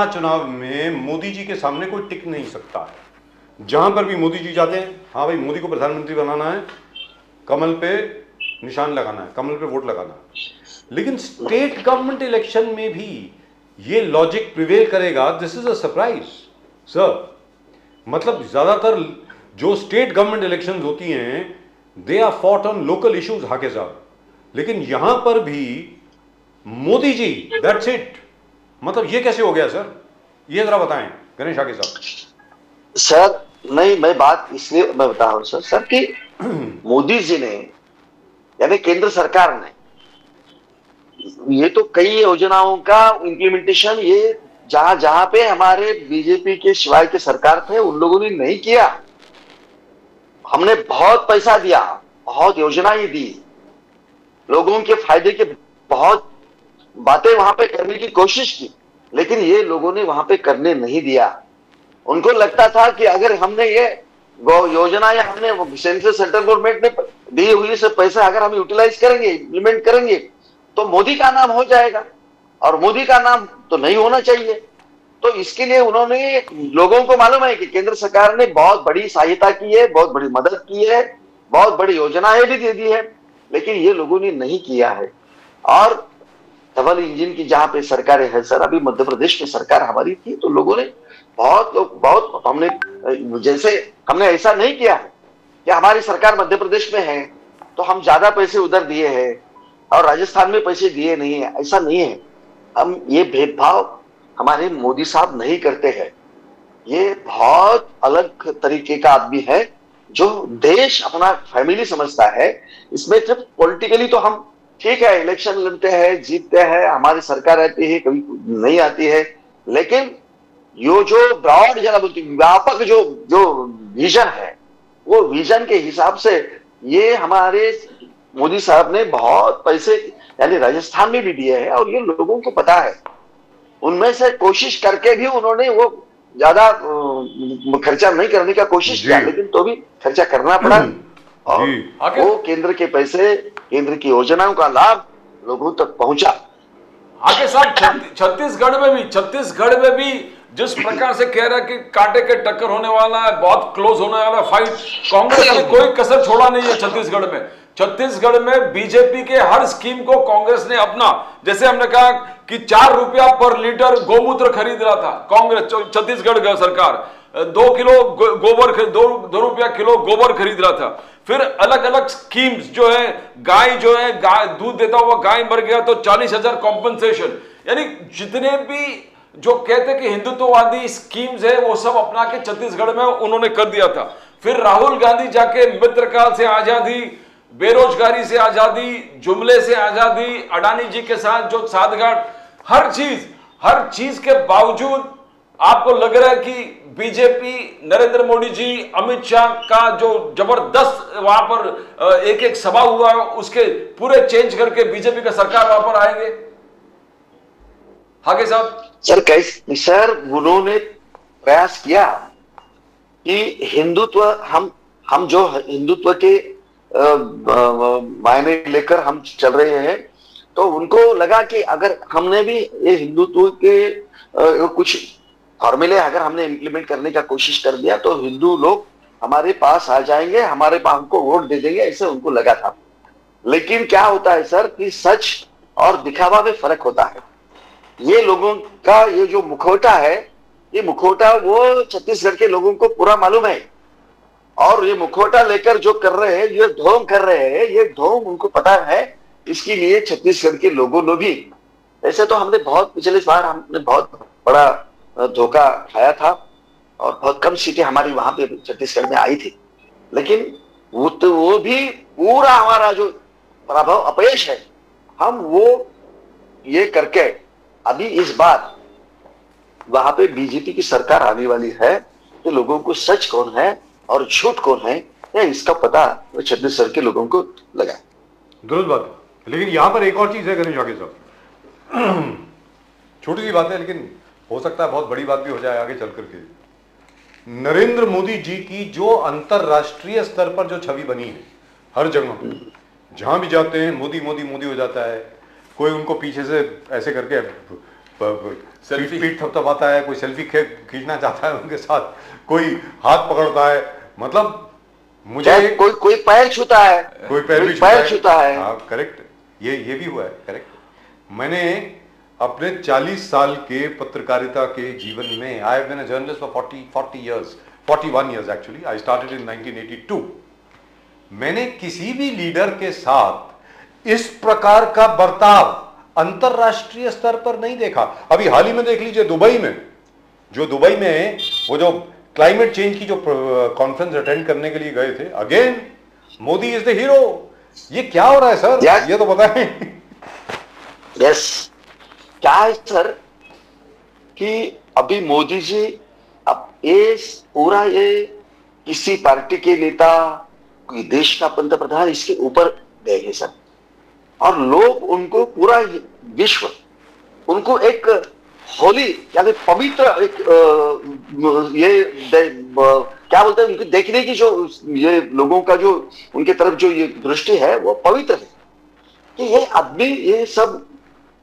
चुनाव में मोदी जी के सामने कोई टिक नहीं सकता है। जहां पर भी मोदी जी जाते हैं, हाँ भाई मोदी को प्रधानमंत्री बनाना है, कमल पे निशान लगाना है, कमल पे वोट लगाना है। लेकिन स्टेट गवर्नमेंट इलेक्शन में भी ये लॉजिक प्रिवेल करेगा, this is a surprise sir. मतलब ज्यादातर जो स्टेट गवर्नमेंट इलेक्शंस होती हैं, they are fought on local issues हाके साहब, लेकिन यहां पर भी मोदी जी, दैट्स इट। मतलब ये कैसे हो गया सर, ये जरा बताएं गणेश हाके साहब। सर नहीं, मैं बात इसलिए मैं बता रहा हूं सर कि मोदी जी ने, यानी केंद्र सरकार ने, ये तो कई योजनाओं का इंप्लीमेंटेशन ये जहां जहां पे हमारे बीजेपी के शिवाय के सरकार थे उन लोगों ने नहीं किया। हमने बहुत पैसा दिया, बहुत योजनाएं दी, लोगों के फायदे के बहुत बातें वहां पे करने की कोशिश की, लेकिन ये लोगों ने वहां पे करने नहीं दिया। उनको लगता था कि अगर हमने ये योजनाएं हमने सेंट्रल गवर्नमेंट ने दी हुई से पैसा अगर हम यूटिलाइज करेंगे, इंप्लीमेंट करेंगे, तो मोदी का नाम हो जाएगा, और मोदी का नाम तो नहीं होना चाहिए। तो इसके लिए उन्होंने, लोगों को मालूम है कि केंद्र सरकार ने बहुत बड़ी सहायता की है, बहुत बड़ी मदद की है, बहुत बड़ी योजनाएं भी दे दी है, लेकिन ये लोगों ने नहीं किया है। और डबल इंजन की जहां पे सरकारें है सर, अभी मध्य प्रदेश में सरकार हमारी थी तो लोगों ने बहुत हमने, जैसे हमने ऐसा नहीं किया है कि हमारी सरकार मध्य प्रदेश में है तो हम ज्यादा पैसे उधर दिए हैं और राजस्थान में पैसे दिए नहीं है, ऐसा नहीं है। हम ये भेदभाव हमारे मोदी साहब नहीं करते हैं। ये बहुत अलग तरीके का आदमी है जो देश अपना फैमिली समझता है। इसमें जब पॉलिटिकली तो हम ठीक है, इलेक्शन लड़ते हैं, जीतते हैं, हमारी सरकार आती है, कभी नहीं आती है, लेकिन यो जो ब्रॉड जरा बोलती व्यापक जो विजन है, वो विजन के हिसाब से ये हमारे मोदी साहब ने बहुत पैसे यानी राजस्थान में भी दिए हैं, और ये लोगों को पता है। उनमें से कोशिश करके भी उन्होंने वो ज्यादा खर्चा नहीं करने का कोशिश किया, लेकिन तो भी खर्चा करना पड़ा। और वो केंद्र के पैसे, केंद्र की योजनाओं का लाभ लोगों तक पहुंचा। आगे साहब छत्तीसगढ़ में भी जिस प्रकार से कह रहा है कि कांटे के टक्कर होने वाला है, बहुत क्लोज होने वाला फाइट, कांग्रेस ने कोई कसर छोड़ा नहीं है छत्तीसगढ़ में। छत्तीसगढ़ में बीजेपी के हर स्कीम को कांग्रेस ने अपना, जैसे हमने कहा कि 4 रुपया पर लीटर गोमूत्र खरीद रहा था कांग्रेस, छत्तीसगढ़ का सरकार 2 किलो गोबर, 2 रुपया किलो गोबर खरीद रहा था। फिर अलग अलग स्कीम्स जो है, गाय दूध देता हुआ गाय मर गया तो 40,000 कॉम्पनसेशन, यानी जितने भी जो कहते कि हिंदुत्ववादी स्कीम्स है वो सब अपना के छत्तीसगढ़ में उन्होंने कर दिया था। फिर राहुल गांधी जाके मित्रकाल से आजादी, बेरोजगारी से आजादी, जुमले से आजादी, अडानी जी के साथ जो साठगांठ, हर चीज के बावजूद आपको लग रहा है कि बीजेपी, नरेंद्र मोदी जी, अमित शाह का जो जबरदस्त वहां पर एक सभा हुआ है, उसके पूरे चेंज करके बीजेपी का सरकार वहां पर आएंगे? हागे साहब सर उन्होंने प्रयास किया कि हिंदुत्व, हम जो हिंदुत्व के मायने लेकर हम चल रहे हैं, तो उनको लगा कि अगर हमने भी ये हिंदुत्व के कुछ फॉर्मूले अगर हमने इंप्लीमेंट करने का कोशिश कर दिया तो हिंदू लोग हमारे पास आ जाएंगे, हमारे पास हमको वोट दे देंगे, ऐसे उनको लगा था। लेकिन क्या होता है सर कि सच और दिखावा में फर्क होता है। ये लोगों का ये जो मुखौटा है, ये मुखौटा वो छत्तीसगढ़ के लोगों को पूरा मालूम है, और ये मुखौटा लेकर जो कर रहे हैं, ये ढोंग कर रहे हैं, ये ढोंग उनको पता है। इसके लिए छत्तीसगढ़ के लोगों ने भी, ऐसे तो हमने बहुत पिछले बार हमने बहुत बड़ा धोखा खाया था और बहुत कम सीटें हमारी वहां पे छत्तीसगढ़ में आई थी, लेकिन वो भी पूरा हमारा जो प्रभाव अपयश है, हम वो ये करके अभी इस बार वहां पे बीजेपी की सरकार आने वाली है, तो लोगों को सच कौन है और झूठ कौन है इसका पता वो छत्तीसगढ़ के लोगों को लगा। दुरुस्त बात है, लेकिन यहाँ पर एक और चीज है गणेश आगे साहब, छोटी सी बात है लेकिन हो सकता है बहुत बड़ी बात भी हो जाए आगे चल करके। नरेंद्र मोदी जी की जो अंतरराष्ट्रीय स्तर पर जो छवि बनी है, हर जगह जहां भी जाते हैं मोदी मोदी मोदी हो जाता है, कोई उनको पीछे से ऐसे करके सेल्फी पीठ थपथपाता है, कोई सेल्फी खींचना चाहता है उनके साथ, कोई हाथ पकड़ता है, मतलब मुझे कोई पैर छूता है, कोई पैर भी छूता है। हाँ करेक्ट, ये भी हुआ है, करेक्ट। मैंने अपने 40 साल के पत्रकारिता के जीवन में, I have been a journalist for 41 years actually, I started in 1982। मैंने किसी भी लीडर के साथ इस प्रकार का बर्ताव अंतरराष्ट्रीय स्तर पर नहीं देखा। अभी हाल ही में देख लीजिए दुबई में वो जो क्लाइमेट चेंज की जो कॉन्फ्रेंस अटेंड करने के लिए गए थे, again Modi is the hero. ये क्या हो रहा है सर? yes. ये तो बताएं। यस, क्या है सर कि अभी मोदी जी अब ये पूरा ये किसी पार्टी के नेता, कोई देश का पंतप्रधान, इसके ऊपर गए हैं सर, और लोग उनको पूरा विश्व उनको एक होली यानी पवित्र एक क्या बोलते हैं, उनको देखने की जो ये लोगों का जो उनके तरफ जो ये दृष्टि है वो पवित्र है कि ये आदमी ये सब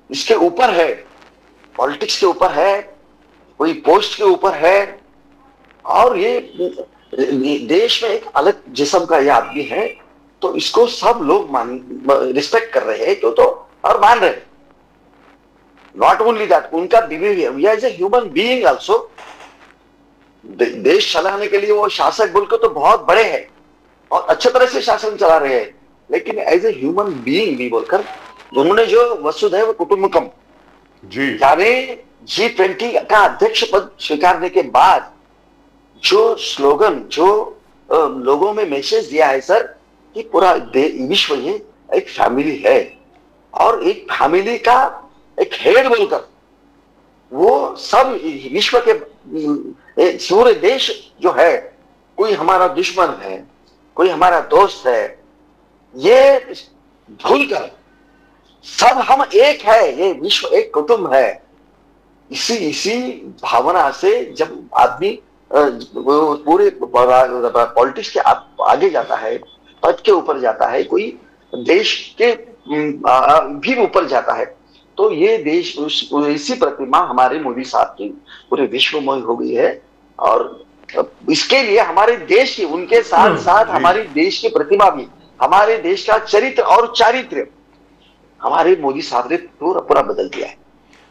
इसके ऊपर है, पॉलिटिक्स के ऊपर है, कोई पोस्ट के ऊपर है, और ये देश में एक अलग जिस्म का ये आदमी है, तो इसको सब लोग रिस्पेक्ट कर रहे हैं तो और मान रहे हैं। नॉट ओनली दैट, उनका behaviour as a human being also, देश चलाने के लिए वो शासक बोल के तो बहुत बड़े हैं और अच्छे तरह से शासन चला रहे हैं, लेकिन एज ए ह्यूमन बीइंग भी बोलकर उन्होंने जो वसुधैव कुटुंबकम जी यानी G20 का अध्यक्ष पद स्वीकारने के बाद जो स्लोगन, जो लोगों में मैसेज दिया है सर कि पूरा विश्व ये एक फैमिली है, और एक फैमिली का एक हेड बोलकर वो सब विश्व के सूर्य देश जो है, कोई हमारा दुश्मन है, कोई हमारा दोस्त है, ये भूलकर सब हम एक है, ये विश्व एक कुटुंब है, इसी भावना से जब आदमी पूरे पॉलिटिक्स के आगे जाता है, पद के ऊपर जाता है, कोई देश के भी ऊपर जाता है। तो ये देश ऐसी प्रतिमा हमारे मोदी साहब की पूरे विश्वमय हो गई है। और इसके लिए हमारे देश की, उनके साथ साथ हमारे देश की प्रतिमा भी, हमारे देश का चरित्र और चारित्र्य हमारे मोदी साहब ने पूरा पूरा बदल दिया है।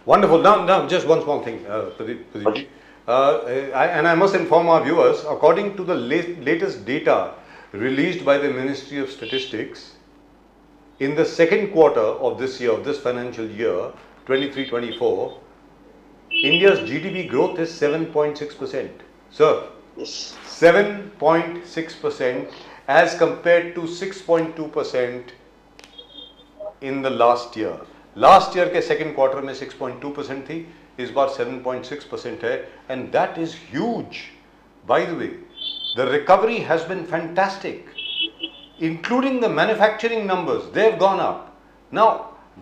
Wonderful. Now, just one small thing, Pradeep ji. And I must inform our viewers, according to the latest data released by the Ministry of Statistics, in the second quarter of this year, of this financial year, 23-24, India's GDP growth is 7.6%. Sir, Yes. 7.6% as compared to 6.2% in the last year. Last year के second quarter में 6.2% थी, इस बार 7.6% है, and that is huge. By the way, the recovery has been fantastic, including the manufacturing numbers, they have gone up. Now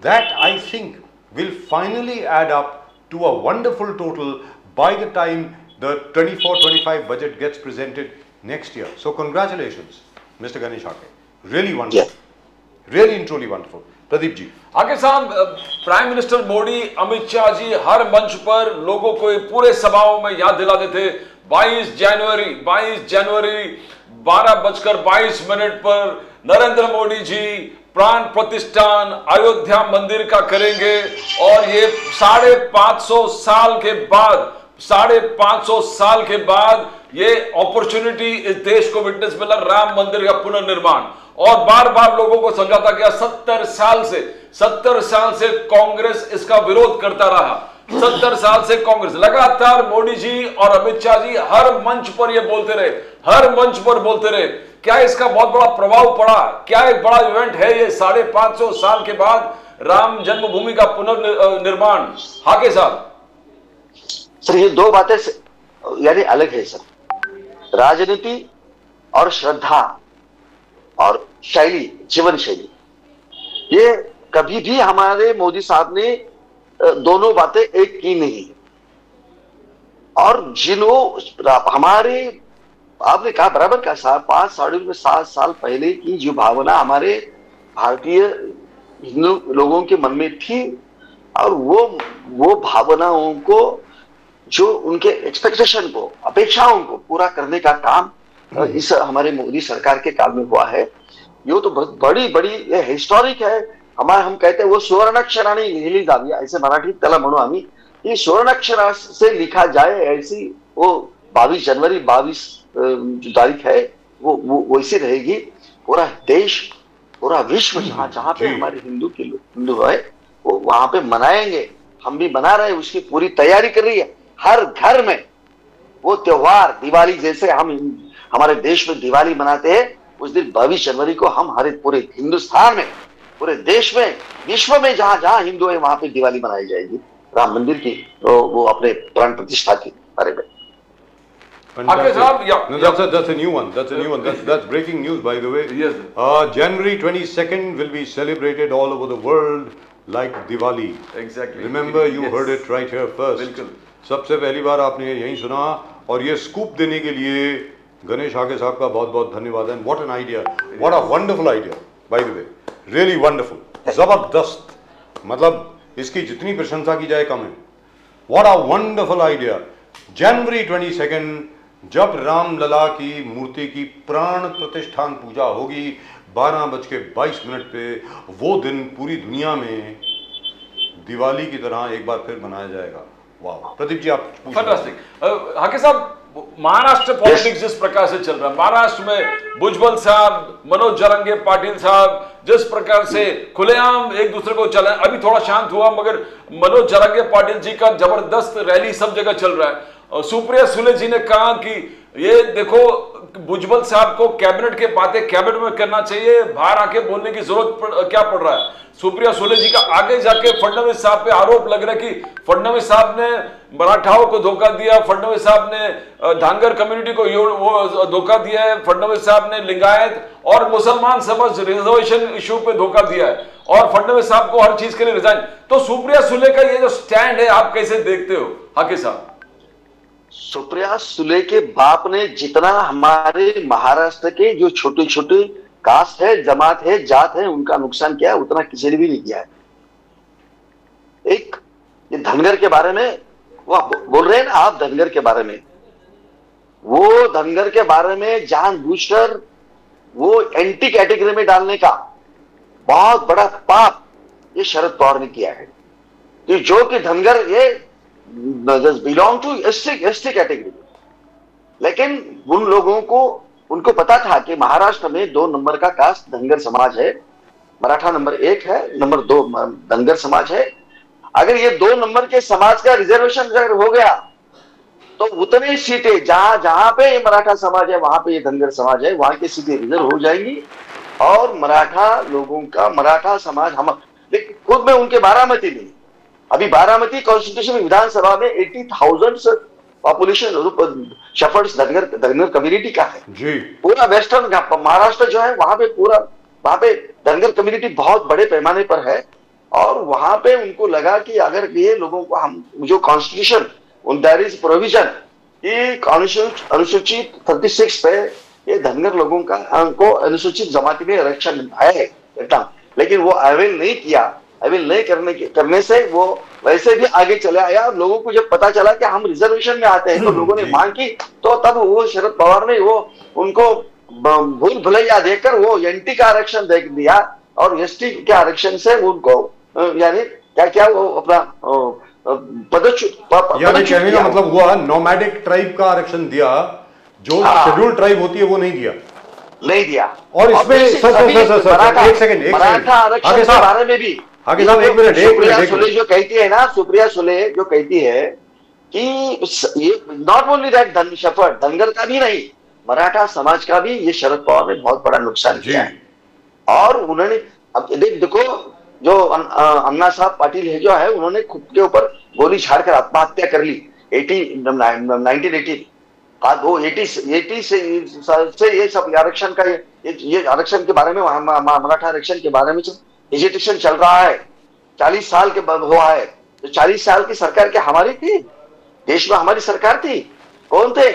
that I think will finally add up to a wonderful total by the time the 24-25 budget gets presented next year. So congratulations mister Ganesh आके, really wonderful, really and truly wonderful. Pradeep ji. आगे साहब, prime minister Modi, Amit Shah ji हर मंच पर लोगों को पूरे सभाओं में याद दिलाते थे 22 जनवरी 12:22 पर नरेंद्र मोदी जी प्राण प्रतिष्ठान अयोध्या मंदिर का करेंगे. और ये 550 साल के बाद ये अपॉर्चुनिटी इस देश को विटनेस मिला, राम मंदिर का पुनर्निर्माण. और बार बार लोगों को समझाता गया, 70 साल से कांग्रेस इसका विरोध करता रहा. 70 साल से कांग्रेस लगातार, मोदी जी और अमित शाह जी हर मंच पर ये बोलते रहे. क्या इसका बहुत बड़ा प्रभाव पड़ा? क्या एक बड़ा इवेंट है ये 550 साल के बाद राम जन्मभूमि का पुनर्निर्माण? हाके साहब. सर, ये दो बातें यानी अलग है सर. राजनीति और श्रद्धा और शैली, जीवन शैली, ये कभी भी हमारे मोदी साहब ने दोनों बातें एक की नहीं. और जिन्हों हमारे, आपने कहा बराबर का साहब, 5-7 साल पहले की जो भावना हमारे भारतीय हिंदू लोगों के मन में थी, और वो भावनाओं को, जो उनके एक्सपेक्टेशन को, अपेक्षाओं को पूरा करने का काम इस हमारे मोदी सरकार के काल में हुआ है. ये तो बहुत बड़ी ये हिस्टोरिक है. हम कहते हैं वो सुवर्णाक्षराने लिहिली जावी, ऐसे मराठी त्याला म्हणू आम्ही. ये सुवर्णाक्षरा से लिखा जाए, ऐसी वो 22 जनवरी 22 जो तारीख है वो वैसी रहेगी. पूरा देश, पूरा विश्व, जहां पे हमारे हिंदू है, वो वहां पे मनाएंगे. हम भी मना रहे हैं, उसकी पूरी तैयारी कर रही है. हर घर में वो त्योहार, दिवाली जैसे हम हमारे देश में दिवाली मनाते हैं, उस दिन 22 जनवरी को हम हमारे पूरे हिंदुस्तान में, पूरे देश में, विश्व में जहां हिंदू है, वहां पे दिवाली मनाई जाएगी राम मंदिर की, तो वो अपने प्राण प्रतिष्ठा के बारे में. Okay, sir. Yeah. No, that's a new one. That's breaking news, by the way. Yes. January 22nd will be celebrated all over the world like Diwali. Exactly. Remember, you Yes. heard it right here first. बिल्कुल. सबसे पहली बार आपने यही सुना, और ये scoop देने के लिए गणेश आके साहब का बहुत बहुत धन्यवाद. And what an idea, what a wonderful idea, by the way, really wonderful, जबरदस्त. मतलब इसकी जितनी प्रशंसा की जाए कम है. What a wonderful idea. जनवरी 22 जब रामलला की मूर्ति की प्राण प्रतिष्ठान पूजा होगी 12:22 पे, वो दिन पूरी दुनिया में दिवाली की तरह एक बार फिर मनाया जाएगा. वाह. प्रदीप जी, आप फैंटास्टिक. हाके साहब, महाराष्ट्र पॉलिटिक्स जिस प्रकार से चल रहा है, महाराष्ट्र में भुजबल साहब, मनोज जरंगे पाटिल साहब जिस प्रकार से खुलेआम एक दूसरे को चला, अभी थोड़ा शांत हुआ, मगर मनोज जरंगे पाटिल जी का जबरदस्त रैली सब जगह चल रहा है. सुप्रिया सुले जी ने कहा कि ये देखो, भुजबल साहब को कैबिनेट के बातें कैबिनेट में करना चाहिए, बाहर आके बोलने की जरूरत क्या पड़ रहा है. सुप्रिया सुले जी का आगे जाके फडणवीस साहब पे आरोप लग रहा है कि फडणवीस साहब ने मराठाओं को धोखा दिया, फडणवीस साहब ने धांगर कम्युनिटी को वो धोखा दिया है, फडणवीस साहब ने लिंगायत और मुसलमान समाज रिजर्वेशन इश्यू पे धोखा दिया है, और फडणवीस साहब को हर चीज के लिए रिजाइन. तो सुप्रिया सुले का ये जो स्टैंड है, आप कैसे देखते हो हाके साहब? सुप्रिया सुले के बाप ने जितना हमारे महाराष्ट्र के जो छोटे छोटे कास्ट है, जमात है, जात है, उनका नुकसान किया है उतना किसी ने भी नहीं किया है। एक ये धनगर के बारे में वो आप बोल रहे हैं ना, आप धनगर के बारे में, वो धनगर के बारे में जानबूझकर वो एंटी कैटेगरी में डालने का बहुत बड़ा पाप ये शरद पवार ने किया है। कि जो कि धनगर ये बिलोंग टू एसटी कैटेगरी, लेकिन उन लोगों को उनको पता था कि महाराष्ट्र में 2 नंबर का कास्ट धनगर समाज है, मराठा नंबर 1 है, नंबर 2 धनगर समाज है। अगर ये 2 नंबर के समाज का रिजर्वेशन अगर हो गया तो उतनी सीटें जहां जहां पे ये मराठा समाज है, वहां पे ये धनगर समाज है, वहां की सीटें रिजर्व हो जाएंगी और मराठा लोगों का, मराठा समाज हम, लेकिन खुद में उनके बारामती में, अभी बारामती कॉन्स्टिट्यूशन विधानसभा में 80,000 पॉपुलेशन शेफर्ड्स धनगर कम्युनिटी का है जी। पूरा वेस्टर्न महाराष्ट्र जो है वहां पे पूरा, वहां पे धनगर कम्युनिटी बहुत बड़े पैमाने पर है। और वहां पे उनको लगा कि अगर ये लोगों को हम जो कॉन्स्टिट्यूशन देयर इज प्रोविजन कि अनुसूचित 36 पे ये धनगर लोगों का को अनुसूचित जमाती में आरक्षण है, लेकिन वो अवेल नहीं किया। अवेल नहीं करने से वो वैसे भी आगे चले आया। लोगों को जब पता चला कि हम रिजर्वेशन में आते हैं तो लोगों ने मांग की, तो तब वो शरद पवार ने वो उनको भूल भुलैया देकर वो एनटी का आरक्षण दे दिया और एसटी के आरक्षण से उनको यानी क्या क्या वो अपना कहने का मतलब हुआ नोमैडिक ट्राइब का आरक्षण दिया, जो शेड्यूल ट्राइब होती है वो नहीं दिया। और इसमें सर एक सेकंड मराठा आरक्षण के बारे में भी आगे साहब एक मिनट सुप्रिया सुले जो कहती है ना, सुप्रिया सुले जो कहती है कि ये नॉट ओनली दैट धनगर का भी नहीं, मराठा समाज का भी ये शरद पवार ने बहुत बड़ा नुकसान किया है। और उन्होंने अब देखो जो अन्ना साहब पाटिल है जो है, उन्होंने खुद के ऊपर गोली झाड़कर आत्महत्या कर ली 1980 वो 80 से ये सब आरक्षण का ये आरक्षण के बारे में, मराठा आरक्षण के बारे में एजिटेशन चल रहा है। 40 साल के हुआ है, तो 40 साल की सरकार क्या हमारी थी? देश में हमारी सरकार थी, कौन थे?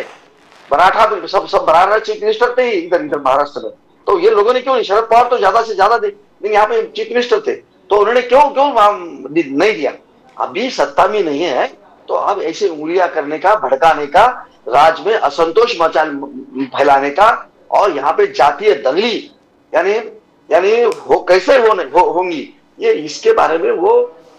मराठा सब मराठा चीफ मिनिस्टर थे इधर महाराष्ट्र में। तो ये लोगों ने क्यों नहीं, शरद पवार तो ज्यादा से ज्यादा थे, लेकिन यहाँ पे चीफ मिनिस्टर थे, तो उन्होंने क्यों नहीं दिया? अभी सत्ता में नहीं है तो अब ऐसे उंगलियां करने का, भड़काने का, राज्य में असंतोष फैलाने का और यहाँ पे जातीय दंगली यानी हो कैसे होंगी ये, इसके बारे में वो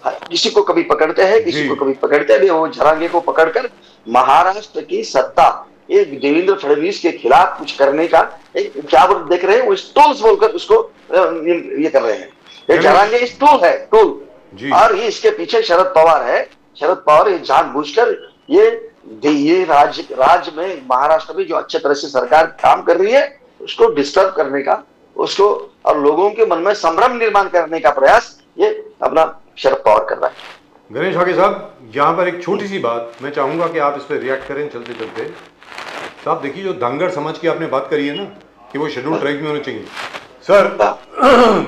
किसी को कभी पकड़ते हैं, किसी को कभी पकड़ते हैं। वो जरांगे को पकड़कर महाराष्ट्र की सत्ता ये देवेंद्र फडणवीस के खिलाफ कुछ करने का एक क्या देख रहे हैं, वो स्टूल्स बोलकर उसको ये कर रहे हैं। ये जरांगे स्टूल है, टूल, और ये इसके पीछे शरद पवार है। शरद पवार ये जानबूझकर ये राज्य में, महाराष्ट्र में जो अच्छे तरह से सरकार काम कर रही है उसको डिस्टर्ब करने का, उसको और लोगों के मन में संभ्रम निर्माण करने का प्रयास ये अपना शरद पवार कर रहा है। गणेश आगे साहब, यहाँ पर एक छोटी सी बात मैं चाहूंगा कि आप इस पर रिएक्ट करें चलते चलते। साहब देखिए, जो धनगर समाज की आपने बात करी है ना कि वो शेड्यूल ट्राइब में होने चाहिए, सर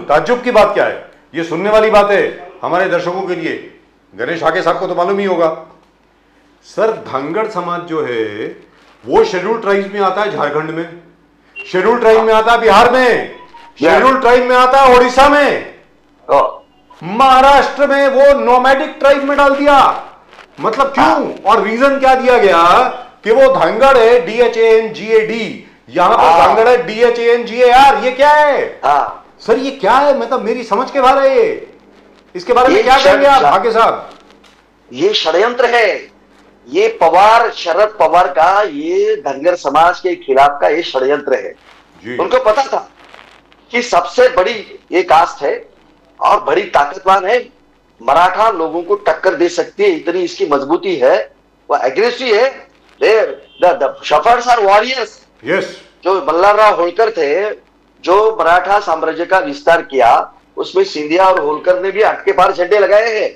ताज्जुब की बात क्या है? ये सुनने वाली बात है हमारे दर्शकों के लिए, गणेश आगे साहब को तो मालूम ही होगा। सर धनगर समाज जो है वो शेड्यूल ट्राइब में आता है झारखंड में, शेड्यूल ट्राइब में आता है बिहार में, शेड्यूल ट्राइब में आता है ओडिशा में, महाराष्ट्र में वो नोमैडिक ट्राइब में डाल दिया। मतलब क्यों? और रीजन क्या दिया गया कि वो धनगर है DHANGAD, यहां पर धनगर है DHANGAR। ये क्या है सर? ये क्या है? मतलब मेरी समझ के बाहर है ये। इसके बारे में क्या कहेंगे आप आगे साहब? ये षड्यंत्र है, ये शरद पवार का ये धनगर समाज के खिलाफ का ये षड्यंत्र है। उनको पता था कि सबसे बड़ी ये कास्ट है और बड़ी ताकतवान है, मराठा लोगों को टक्कर दे सकती है, इतनी इसकी मजबूती है, वो एग्रेसिव है। Shepherds are warriors. जो मल्हारराव होलकर थे, जो मराठा साम्राज्य का विस्तार किया, उसमें सिंधिया और होलकर ने भी हटके पार झंडे लगाए हैं।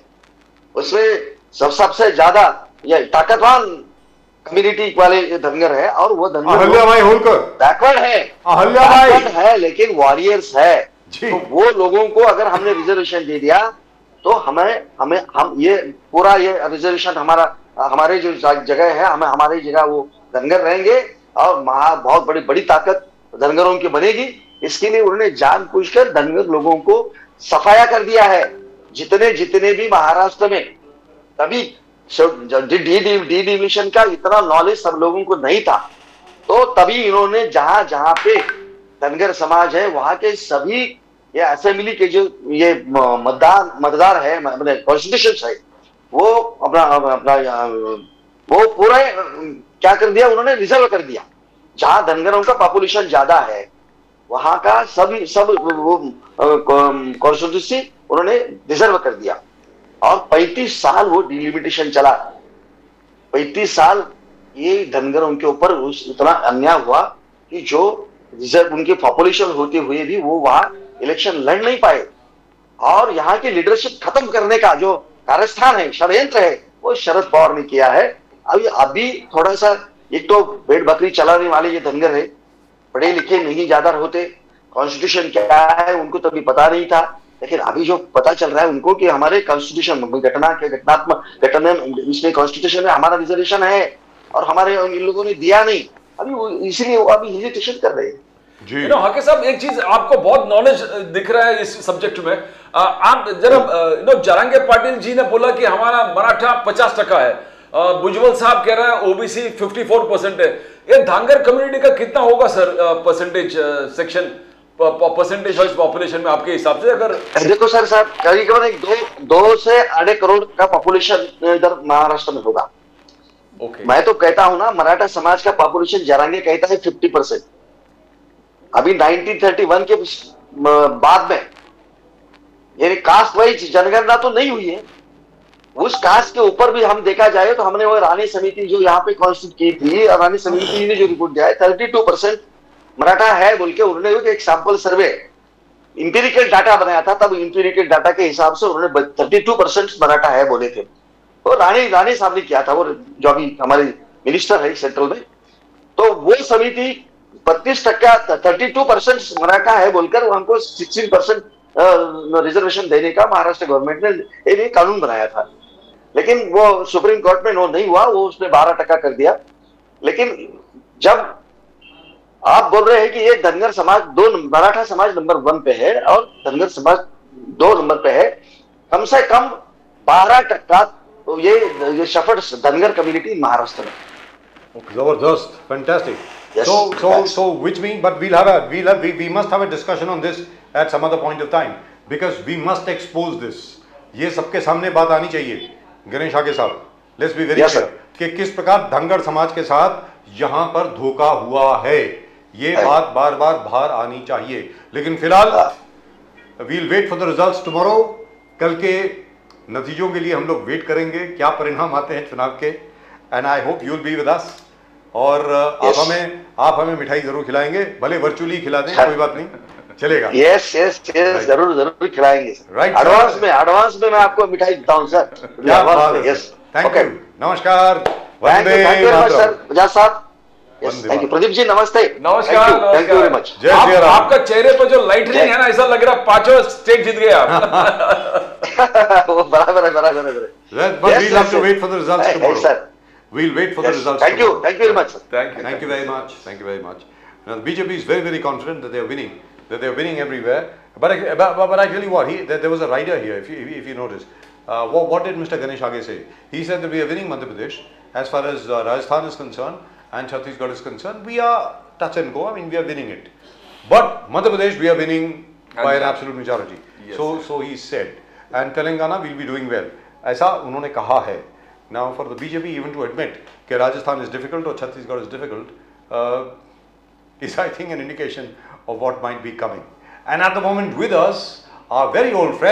उसमें सबसे ज्यादा ये ताकतवान कम्युनिटी वाले धनगर है और वो धनगर अहल्याबाई होलकर बैकवर्ड है लेकिन वॉरियर्स है। तो वो लोगों को अगर हमने रिजर्वेशन दे दिया तो हम ये पूरा ये रिजर्वेशन हमारे जो जगह है, हमारी जगह वो धनगर रहेंगे और बहुत बड़ी ताकत धनगरों की बनेगी। इसके लिए उन्होंने जानबूझकर धनगर लोगों को सफाया कर दिया है। जितने जितने भी महाराष्ट्र में तभी डिविजन का इतना नॉलेज सब लोगों को नहीं था, तो तभी इन्होंने जहां जहां पे धनगर समाज है वहां के सभी ये असेंबली के जो ये मतदार है, कॉन्स्टिट्यूशन है, वो अपना अपना वो पूरा क्या कर दिया उन्होंने, रिजर्व कर दिया। जहां धनगरों का पॉपुलेशन ज्यादा है वहां का सब कॉन्स्टिट्यूंसी उन्होंने रिजर्व कर दिया। और 35 साल वो डिलिमिटेशन चला। 35 साल ये धनगरों के ऊपर इतना अन्याय हुआ कि जो रिजर्व उनकी पॉपुलेशन होते हुए भी वो वहां इलेक्शन लड़ नहीं पाए। और यहाँ की लीडरशिप खत्म करने का जो कारस्थान है, षड्यंत्र है, वो शरद पवार ने किया है। अभी थोड़ा सा, एक तो भेड़ बकरी चलाने वाले ये धनगर है, पढ़े लिखे नहीं ज्यादा होते, कॉन्स्टिट्यूशन क्या है उनको तो अभी पता नहीं था। लेकिन अभी जो पता चल रहा है उनको कि हमारे कॉन्स्टिट्यूशन इसमें कॉन्स्टिट्यूशन में हमारा रिजर्वेशन है और हमारे इन लोगों ने दिया नहीं, अभी वो इसलिए वो अभी हेजिटेशन कर रहे हैं। जी हाके साहब, एक चीज आपको बहुत नॉलेज दिख रहा है इस सब्जेक्ट में। आप जरा जरांगे पाटिल जी ने बोला कि हमारा मराठा 50% है, भुजबल साहब कह रहे हैं ओबीसी 54% है। ये धनगर कम्युनिटी का कितना होगा sir percentage section percentage wise population में आपके हिसाब से? अगर देखो सर साहब, करीबन 2 से 2.5 करोड़ का पॉपुलेशन इधर महाराष्ट्र में होगा। ओके, मैं तो कहता हूं ना, मराठा समाज का पॉपुलेशन जरांगे कहता है 50%। अभी 1931 के बाद में यानी कास्ट वाइज जनगणना तो नहीं हुई है। उस कास्ट के ऊपर भी हम देखा जाए तो हमने वो रानी समिति जो यहाँ पे कॉन्स्टिट्यूट की थी, और रानी समिति ने जो रिपोर्ट दिया है 32% मराठा है बोल के उन्होंने एक सैंपल सर्वे इंपीरिकल डाटा बनाया था। तब इंपीरिकल डाटा के हिसाब से उन्होंने 32% मराठा है बोले थे। तो रानी साहब ने किया था, वो जो अभी हमारे मिनिस्टर है सेंट्रल में। तो वो समिति 32% मराठा है बोलकर हमको 16% रिजर्वेशन देने का महाराष्ट्र गवर्नमेंट ने एक कानून बनाया था। लेकिन वो सुप्रीम कोर्ट में नो नहीं हुआ, वो उसने 12% कर दिया। लेकिन जब आप बोल रहे हैं कि ये धनगर समाज मराठा समाज नंबर 1 पे है और धनगर समाज 2 नंबर पे है, कम से कम 12% तो ये सफर धनगर कम्युनिटी महाराष्ट्र में। Zabardast, fantastic. Yes, So which means, but we must have a discussion on this at some other point of time because we must expose this. ये सबके सामने बात आनी चाहिए गणेश आगे साहब। Let's be very clear कि किस प्रकार धनगर समाज के साथ यहाँ पर धोखा हुआ है, ये बात बार बार बाहर आनी चाहिए। लेकिन फिलहाल we'll wait for the results tomorrow. कल के नतीजों के लिए हम लोग वेट करेंगे क्या परिणाम आते हैं चुनाव के। And I hope you will be with us. और आप हमें मिठाई जरूर खिलाएंगे, भले वर्चुअली खिला दें, कोई बात नहीं, चलेगा। यस जरूर खिलाएंगे। राइट, एडवांस में मैं आपको मिठाई देता हूं सर। क्या बात है। यस, थैंक यू, नमस्कार, वंदे सर बजाज साहब। थैंक यू प्रदीप जी, नमस्ते। नमस्कार, थैंक यू वेरी मच। आपका चेहरे पर जो लाइटनिंग है ना, ऐसा लग रहा है 5वां स्टेट जीत गए आप। बराबर। But we'll have to wait for the results tomorrow. Sir. We'll wait for the results. Thank you very much. Thank you very much. Now, the BJP is very, very confident that they are winning, everywhere. But I tell you what, there was a rider here. If you notice, what did Mr. Ganesh Age say? He said that we are winning Madhya Pradesh as far as Rajasthan is concerned and Chhattisgarh is concerned. We are touch and go. I mean, we are winning it. But Madhya Pradesh, we are winning by an absolute majority. Yes. So he said, and Telangana will be doing well. ऐसा उन्होंने कहा है। Now for the BJP even to admit that Rajasthan is difficult or Chhattisgarh is difficult is I think an indication of what might be coming. And at the moment with us, our very old friend